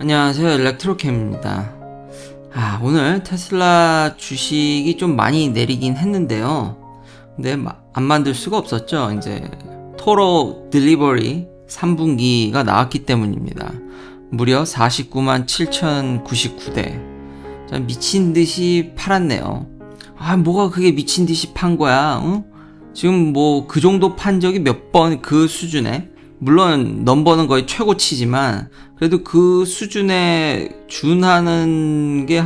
안녕하세요, 일렉트로캠입니다. 오늘 테슬라 주식이 좀 많이 내리긴 했는데요. 근데 안 만들 수가 없었죠. 이제 토로 딜리버리 3분기가 나왔기 때문입니다. 무려 49만 7,099대. 미친 듯이 팔았네요. 뭐가 그게 미친 듯이 판 거야? 응? 지금 뭐 그 정도 판 적이 몇 번 그 수준에, 물론 넘버는 거의 최고치지만 그래도 그 수준에 준하는 게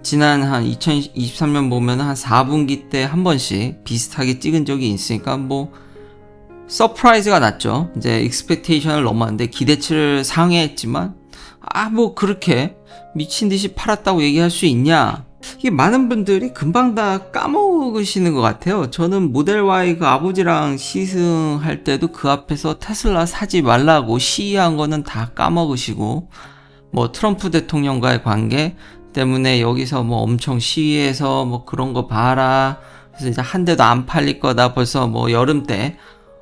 지난 2023년 보면 한 4분기 때 한 번씩 비슷하게 찍은 적이 있으니까 뭐 서프라이즈가 났죠. 이제 익스펙테이션을 넘었는데 기대치를 상회했지만 뭐 그렇게 미친 듯이 팔았다고 얘기할 수 있냐? 이게 많은 분들이 금방 다 까먹으시는 것 같아요. 저는 모델 Y 그 아버지랑 시승할 때도 그 앞에서 테슬라 사지 말라고 시위한 거는 다 까먹으시고, 뭐 트럼프 대통령과의 관계 때문에 여기서 뭐 엄청 시위해서 뭐 그런 거 봐라. 그래서 이제 한 대도 안 팔릴 거다. 벌써 뭐 여름 때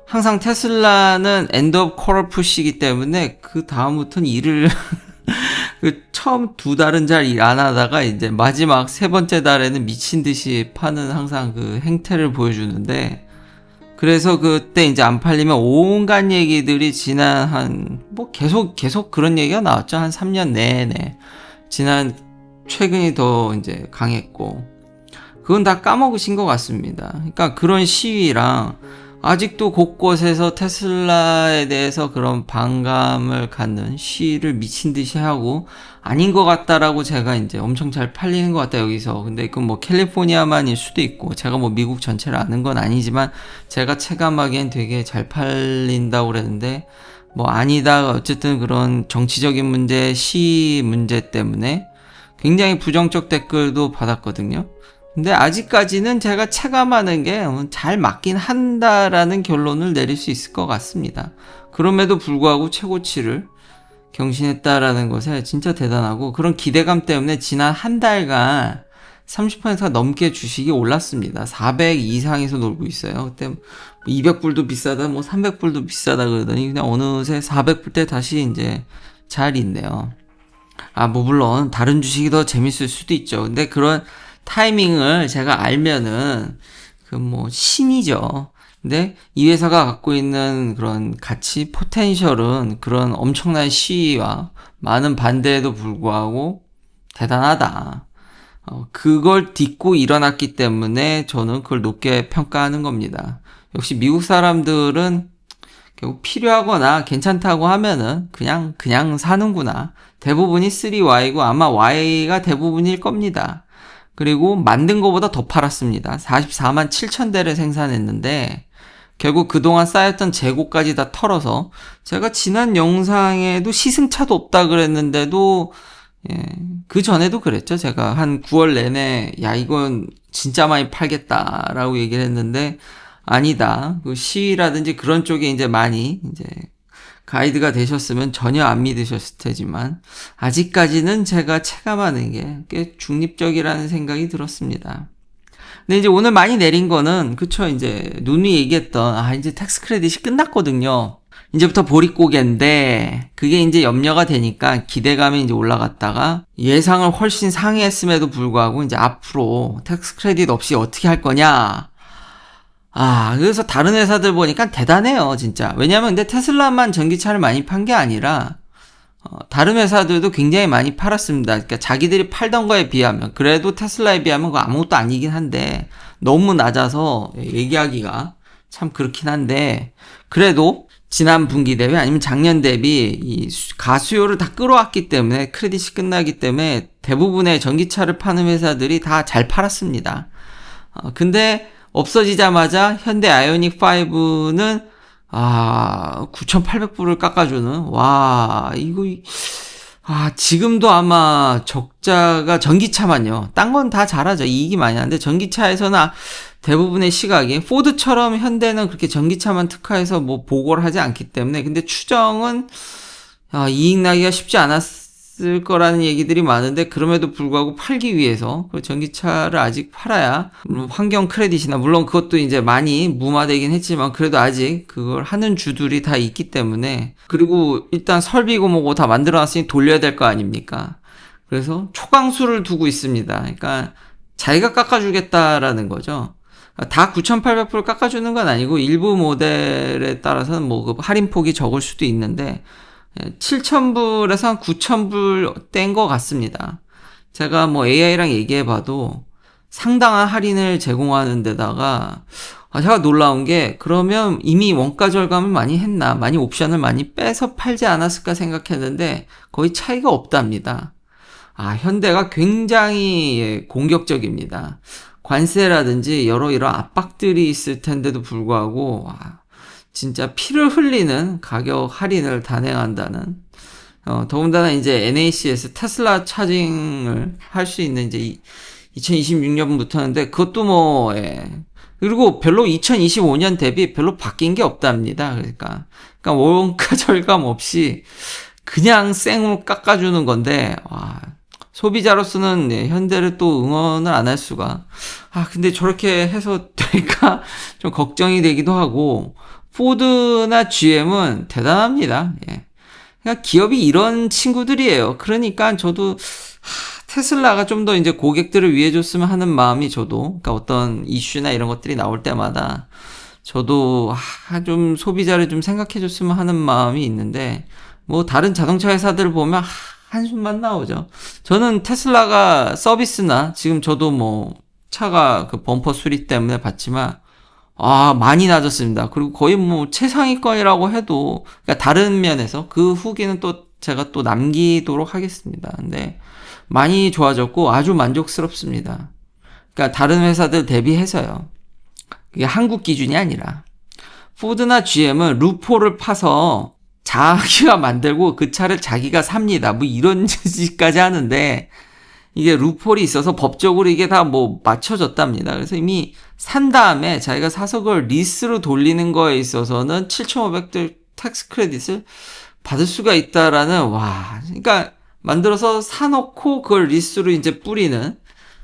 항상 테슬라는 엔드 오브 코럴 푸시이기 때문에 그 다음부터는 일을 처음 두 달은 잘 일 안 하다가 이제 마지막 세 번째 달에는 미친 듯이 파는 항상 그 행태를 보여주는데, 그래서 그때 이제 안 팔리면 온갖 얘기들이 지난 뭐 계속 그런 얘기가 나왔죠. 한 3년 내내. 최근이 더 이제 강했고, 그건 다 까먹으신 것 같습니다. 그러니까 그런 시위랑 아직도 곳곳에서 테슬라에 대해서 그런 반감을 갖는 시위를 미친 듯이 하고, 아닌 것 같다라고 제가 이제 엄청 잘 팔리는 것 같다 여기서. 근데 그건 뭐 캘리포니아만일 수도 있고, 제가 뭐 미국 전체를 아는 건 아니지만 제가 체감하기엔 되게 잘 팔린다고 그랬는데 뭐 아니다. 어쨌든 그런 정치적인 문제, 시위 문제 때문에 굉장히 부정적 댓글도 받았거든요. 근데 아직까지는 제가 체감하는 게 잘 맞긴 한다라는 결론을 내릴 수 있을 것 같습니다. 그럼에도 불구하고 최고치를 경신했다라는 것에 진짜 대단하고, 그런 기대감 때문에 지난 한 달간 30%가 넘게 주식이 올랐습니다. 400 이상에서 놀고 있어요. 그때 200불도 비싸다, 뭐 300불도 비싸다 그러더니 그냥 어느새 400불 때 다시 이제 잘 있네요. 뭐 물론 다른 주식이 더 재밌을 수도 있죠. 근데 그런 타이밍을 제가 알면은 신이죠. 근데 이 회사가 갖고 있는 그런 가치, 포텐셜은 그런 엄청난 시위와 많은 반대에도 불구하고 대단하다. 그걸 딛고 일어났기 때문에 저는 그걸 높게 평가하는 겁니다. 역시 미국 사람들은 결국 필요하거나 괜찮다고 하면은 그냥 사는구나. 대부분이 3Y고 아마 Y가 대부분일 겁니다. 그리고 만든 것보다 더 팔았습니다. 44만 7천 대를 생산했는데 결국 그동안 쌓였던 재고까지 다 털어서, 제가 지난 영상에도 시승차도 없다 그랬는데도 그 전에도 그랬죠. 제가 한 9월 내내 이건 진짜 많이 팔겠다라고 얘기를 했는데 아니다. 그 시위라든지 그런 쪽에 이제 많이 이제 가이드가 되셨으면 전혀 안 믿으셨을 테지만 아직까지는 제가 체감하는 게 꽤 중립적이라는 생각이 들었습니다. 근데 이제 오늘 많이 내린 거는 그쵸, 이제 누누이 얘기했던 이제 텍스 크레딧이 끝났거든요. 이제부터 보릿고개인데 그게 이제 염려가 되니까 기대감이 이제 올라갔다가 예상을 훨씬 상회했음에도 불구하고 이제 앞으로 텍스 크레딧 없이 어떻게 할 거냐. 그래서 다른 회사들 보니까 대단해요, 진짜. 왜냐면 근데 테슬라만 전기차를 많이 판 게 아니라, 다른 회사들도 굉장히 많이 팔았습니다. 그러니까 자기들이 팔던 거에 비하면, 그래도 테슬라에 비하면 그거 아무것도 아니긴 한데, 너무 낮아서 얘기하기가 참 그렇긴 한데, 그래도 지난 분기 대비 아니면 작년 대비 이 가수요를 다 끌어왔기 때문에, 크레딧이 끝나기 때문에 대부분의 전기차를 파는 회사들이 다 잘 팔았습니다. 근데 없어지자마자 현대 아이오닉 5는 9,800불을 깎아주는, 지금도 아마 적자가 전기차만요. 딴 건 다 잘하죠. 이익이 많이 하는데 전기차에서는 대부분의 시각이 포드처럼 현대는 그렇게 전기차만 특화해서 뭐 보고를 하지 않기 때문에, 근데 추정은 이익 나기가 쉽지 않았을 있을 거라는 얘기들이 많은데 그럼에도 불구하고 팔기 위해서 그 전기차를 아직 팔아야 환경 크레딧이나 물론 그것도 이제 많이 무마되긴 했지만 그래도 아직 그걸 하는 주들이 다 있기 때문에 그리고 일단 설비고 뭐고 다 만들어놨으니 돌려야 될 거 아닙니까? 그래서 초강수를 두고 있습니다. 그러니까 자기가 깎아주겠다라는 거죠. 다 9,800불 깎아주는 건 아니고 일부 모델에 따라서는 뭐 그 할인폭이 적을 수도 있는데 7,000불에서 한 9,000불 뗀 것 같습니다. 제가 뭐 AI랑 얘기해봐도 상당한 할인을 제공하는 데다가 제가 놀라운 게 그러면 이미 원가 절감을 많이 했나 많이 옵션을 많이 빼서 팔지 않았을까 생각했는데 거의 차이가 없답니다. 현대가 굉장히 공격적입니다. 관세라든지 여러 이런 압박들이 있을 텐데도 불구하고 진짜 피를 흘리는 가격 할인을 단행한다는 더군다나 이제 NAC에서 테슬라 차징을 할 수 있는 이제 2026년부터인데 그것도 뭐 그리고 별로 2025년 대비 별로 바뀐 게 없답니다. 그러니까 원가 절감 없이 그냥 생으로 깎아주는 건데 소비자로서는 현대를 또 응원을 안 할 수가. 근데 저렇게 해서 될까 좀 걱정이 되기도 하고 포드나 GM은 대단합니다. 그러니까 기업이 이런 친구들이에요. 그러니까 저도 테슬라가 좀 더 이제 고객들을 위해 줬으면 하는 마음이 저도 그러니까 어떤 이슈나 이런 것들이 나올 때마다 저도 좀 소비자를 좀 생각해 줬으면 하는 마음이 있는데 뭐 다른 자동차 회사들 보면 한숨만 나오죠. 저는 테슬라가 서비스나 지금 저도 뭐 차가 그 범퍼 수리 때문에 받지만 많이 낮았습니다. 그리고 거의 뭐 최상위권이라고 해도 그러니까 다른 면에서 그 후기는 또 제가 또 남기도록 하겠습니다. 근데 많이 좋아졌고 아주 만족스럽습니다. 그러니까 다른 회사들 대비해서요. 그게 한국 기준이 아니라 포드나 GM은 루포를 파서 자기가 만들고 그 차를 자기가 삽니다. 뭐 이런 짓까지 하는데 이게 루폴이 있어서 법적으로 이게 다 뭐 맞춰졌답니다. 그래서 이미 산 다음에 자기가 사서 그걸 리스로 돌리는 거에 있어서는 7,500불 텍스 크레딧을 받을 수가 있다라는 그러니까 만들어서 사놓고 그걸 리스로 이제 뿌리는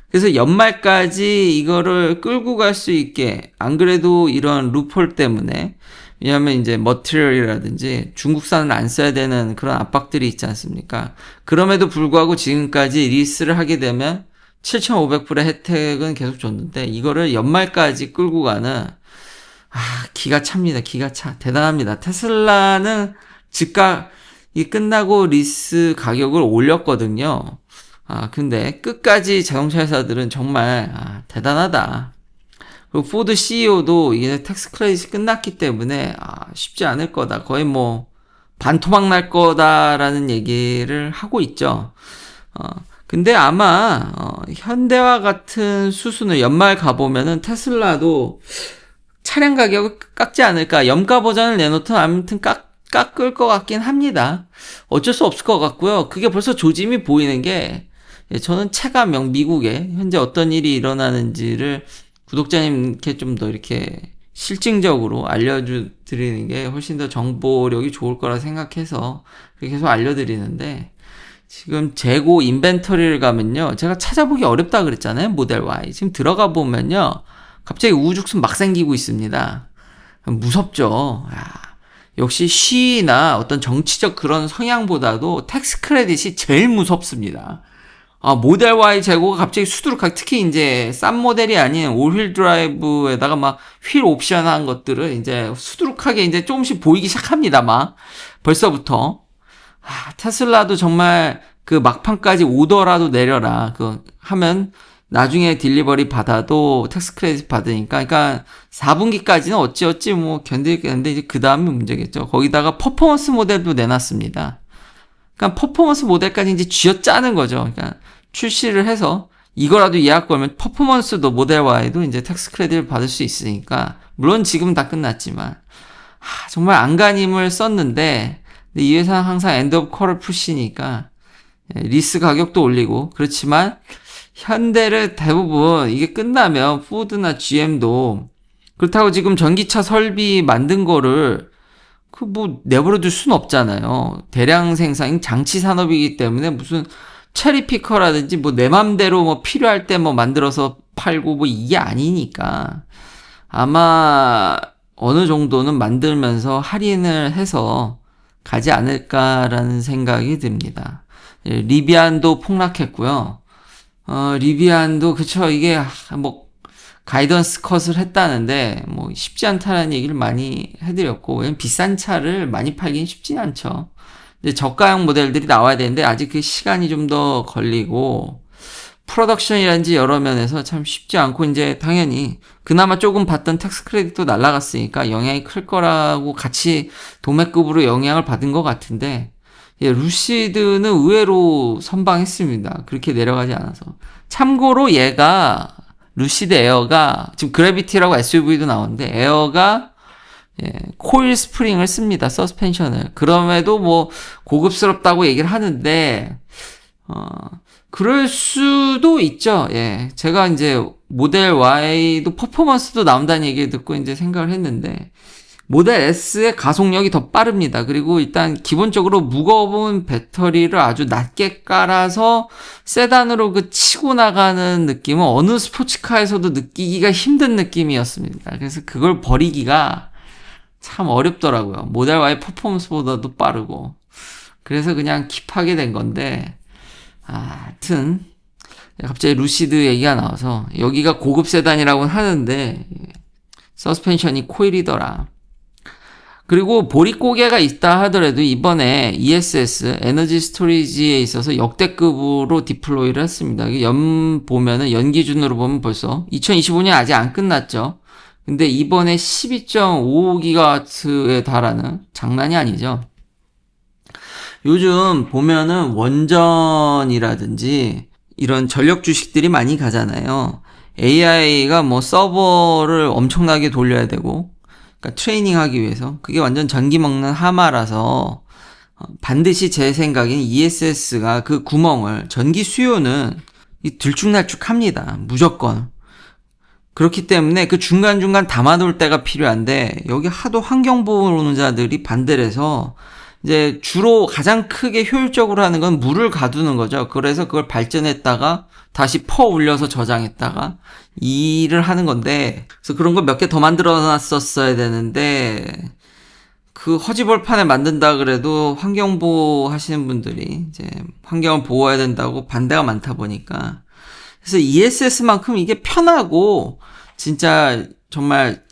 그래서 연말까지 이거를 끌고 갈 수 있게 안 그래도 이런 루폴 때문에 왜냐하면 이제 머티리얼이라든지 중국산을 안 써야 되는 그런 압박들이 있지 않습니까? 그럼에도 불구하고 지금까지 리스를 하게 되면 7,500불의 혜택은 계속 줬는데 이거를 연말까지 끌고 가는 기가 찹니다. 기가 차. 대단합니다. 테슬라는 즉각이 끝나고 리스 가격을 올렸거든요. 근데 끝까지 자동차 회사들은 정말 대단하다. 그리고 포드 CEO도 이게 텍스 크레딧이 끝났기 때문에 쉽지 않을 거다. 거의 뭐 반토막 날 거다라는 얘기를 하고 있죠. 근데 아마 현대와 같은 수순을 연말 가보면은 테슬라도 차량 가격을 깎지 않을까. 염가 버전을 내놓든 아무튼 깎을 것 같긴 합니다. 어쩔 수 없을 것 같고요. 그게 벌써 조짐이 보이는 게 저는 체감형 미국에 현재 어떤 일이 일어나는지를 구독자님께 좀 더 이렇게 실증적으로 알려드리는 게 훨씬 더 정보력이 좋을 거라 생각해서 계속 알려드리는데 지금 재고 인벤터리를 가면요. 제가 찾아보기 어렵다 그랬잖아요. 모델 Y. 지금 들어가 보면요. 갑자기 우후죽순 막 생기고 있습니다. 무섭죠. 역시 시나 어떤 정치적 그런 성향보다도 텍스 크레딧이 제일 무섭습니다. 모델 Y 재고가 갑자기 수두룩하게 특히 이제 싼 모델이 아닌 올휠 드라이브에다가 막 휠 옵션한 것들을 이제 수두룩하게 이제 조금씩 보이기 시작합니다. 막 벌써부터 테슬라도 정말 그 막판까지 오더라도 내려라. 그 하면 나중에 딜리버리 받아도 텍스 크레딧 받으니까 그러니까 4분기까지는 어찌어찌 뭐 견디겠는데 이제 그 다음이 문제겠죠. 거기다가 퍼포먼스 모델도 내놨습니다. 그러니까 퍼포먼스 모델까지 이제 쥐어짜는 거죠. 그러니까 출시를 해서 이거라도 예약 걸면 퍼포먼스도 모델 Y도 이제 텍스 크레딧을 받을 수 있으니까 물론 지금은 다 끝났지만 정말 안간힘을 썼는데 이 회사는 항상 엔드 오브 컬을 푸시니까 리스 가격도 올리고 그렇지만 현대를 대부분 이게 끝나면 포드나 GM도 그렇다고 지금 전기차 설비 만든 거를 그 뭐 내버려둘 순 없잖아요. 대량 생산 장치 산업이기 때문에 무슨 체리 피커라든지 뭐 내 맘대로 뭐 필요할 때 뭐 만들어서 팔고 뭐 이게 아니니까 아마 어느 정도는 만들면서 할인을 해서 가지 않을까라는 생각이 듭니다. 리비안도 폭락했고요. 리비안도 그쵸, 이게 뭐 가이던스 컷을 했다는데 뭐 쉽지 않다는 얘기를 많이 해드렸고, 왜냐면 비싼 차를 많이 팔긴 쉽진 않죠. 이제 저가형 모델들이 나와야 되는데 아직 그 시간이 좀 더 걸리고, 프로덕션이란지 여러 면에서 참 쉽지 않고, 이제 당연히 그나마 조금 받던 텍스 크레딧도 날라갔으니까 영향이 클 거라고 같이 도매급으로 영향을 받은 것 같은데, 예, 루시드는 의외로 선방했습니다. 그렇게 내려가지 않아서. 참고로 얘가 루시드 에어가 지금 그래비티라고 SUV도 나오는데 에어가 코일 스프링을 씁니다. 서스펜션을. 그럼에도 뭐 고급스럽다고 얘기를 하는데 그럴 수도 있죠. 예. 제가 이제 모델 Y도 퍼포먼스도 나온다는 얘기를 듣고 이제 생각을 했는데 모델 S의 가속력이 더 빠릅니다. 그리고 일단 기본적으로 무거운 배터리를 아주 낮게 깔아서 세단으로 그 치고 나가는 느낌은 어느 스포츠카에서도 느끼기가 힘든 느낌이었습니다. 그래서 그걸 버리기가 참 어렵더라고요. 모델 Y 퍼포먼스보다도 빠르고. 그래서 그냥 킵하게 된 건데, 하여튼 갑자기 루시드 얘기가 나와서 여기가 고급 세단이라고는 하는데 서스펜션이 코일이더라. 그리고 보릿고개가 있다 하더라도 이번에 ESS 에너지 스토리지에 있어서 역대급으로 디플로이를 했습니다. 보면은 연 기준으로 보면 벌써 2025년 아직 안 끝났죠. 근데 이번에 12.55GW에 달하는, 장난이 아니죠. 요즘 보면은 원전이라든지 이런 전력 주식들이 많이 가잖아요. AI가 뭐 서버를 엄청나게 돌려야 되고, 그러니까 트레이닝 하기 위해서. 그게 완전 전기 먹는 하마라서 반드시 제 생각엔 ESS가 그 구멍을, 전기 수요는 들쭉날쭉합니다. 무조건. 그렇기 때문에 그 중간중간 담아놓을 때가 필요한데, 여기 하도 환경보호론자들이 반대를 해서 이제 주로 가장 크게 효율적으로 하는 건 물을 가두는 거죠. 그래서 그걸 발전했다가 다시 퍼 올려서 저장했다가 이 일을 하는 건데, 그래서 그런 거 몇 개 더 만들어 놨었어야 되는데, 그 허지벌판에 만든다 그래도 환경보호 하시는 분들이 이제 환경을 보호해야 된다고 반대가 많다 보니까, 그래서 ESS만큼 이게 편하고 진짜 정말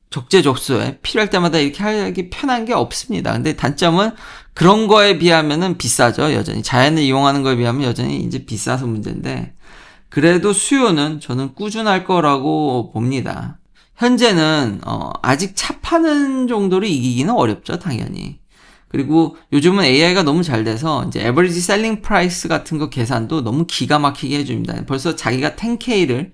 적재적소에 필요할 때마다 이렇게 하기 편한 게 없습니다. 근데 단점은 그런 거에 비하면은 비싸죠. 여전히 자연을 이용하는 거에 비하면 여전히 이제 비싸서 문제인데, 그래도 수요는 저는 꾸준할 거라고 봅니다. 현재는 아직 차 파는 정도로 이기기는 어렵죠, 당연히. 그리고 요즘은 AI가 너무 잘 돼서 이제 에버리지 셀링 프라이스 같은 거 계산도 너무 기가 막히게 해줍니다. 벌써 자기가 10K를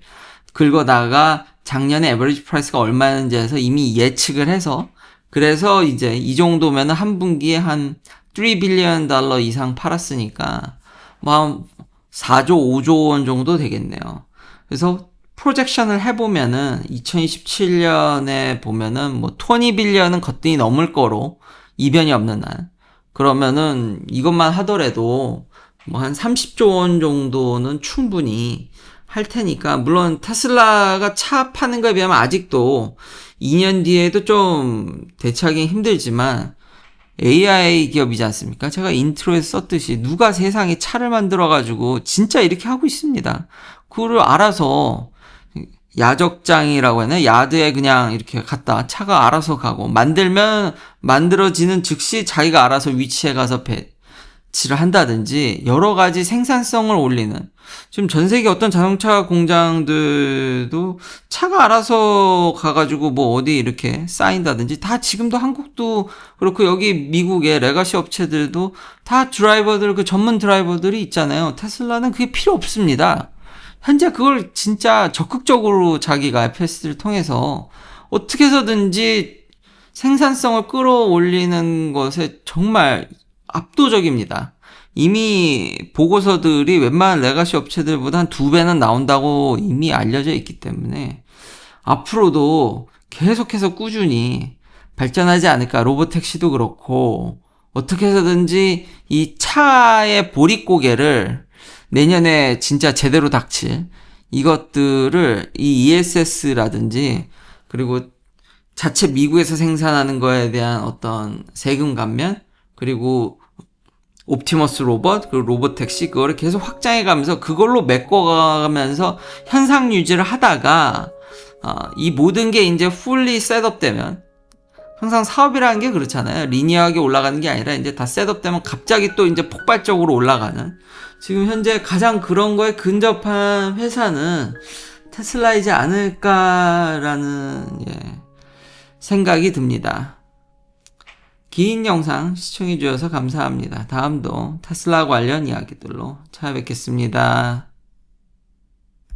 긁어다가 작년에 에버리지 프라이스가 얼마였는지 해서 이미 예측을 해서, 그래서 이제 이 정도면 한 분기에 한 3 빌리언 달러 이상 팔았으니까 뭐 4조 5조 원 정도 되겠네요. 그래서 프로젝션을 해보면은 2027년에 보면은 뭐 20 빌리언은 거뜬히 넘을 거로, 이변이 없는 한. 그러면은 이것만 하더라도 뭐 한 30조 원 정도는 충분히 할 테니까, 물론 테슬라가 차 파는 거에 비하면 아직도 2년 뒤에도 좀 대체하기 힘들지만 AI 기업이지 않습니까? 제가 인트로에서 썼듯이 누가 세상에 차를 만들어가지고 진짜 이렇게 하고 있습니다. 그거를 알아서 야적장이라고 하나? 야드에 그냥 이렇게 갔다 차가 알아서 가고, 만들면 만들어지는 즉시 자기가 알아서 위치에 가서 배치를 한다든지 여러 가지 생산성을 올리는, 지금 전 세계 어떤 자동차 공장들도 차가 알아서 가가지고 뭐 어디 이렇게 쌓인다든지, 다 지금도 한국도 그렇고 여기 미국의 레가시 업체들도 다 드라이버들, 그 전문 드라이버들이 있잖아요. 테슬라는 그게 필요 없습니다. 현재 그걸 진짜 적극적으로 자기가 FS를 통해서 어떻게 해서든지 생산성을 끌어올리는 것에 정말 압도적입니다. 이미 보고서들이 웬만한 레가시 업체들보다 한 2배는 나온다고 이미 알려져 있기 때문에 앞으로도 계속해서 꾸준히 발전하지 않을까. 로보택시도 그렇고 어떻게 해서든지 이 차의 보릿고개를 내년에 진짜 제대로 닥칠 이것들을 이 ESS라든지 그리고 자체 미국에서 생산하는 거에 대한 어떤 세금 감면 그리고 옵티머스 로봇 그리고 로보택시 그거를 계속 확장해 가면서 그걸로 메꿔가면서 현상 유지를 하다가 이 모든 게 이제 fully 셋업되면 항상 사업이라는 게 그렇잖아요. 리니어하게 올라가는 게 아니라 이제 다 셋업되면 갑자기 또 이제 폭발적으로 올라가는 지금 현재 가장 그런 거에 근접한 회사는 테슬라이지 않을까라는 생각이 듭니다. 긴 영상 시청해 주셔서 감사합니다. 다음도 테슬라 관련 이야기들로 찾아뵙겠습니다.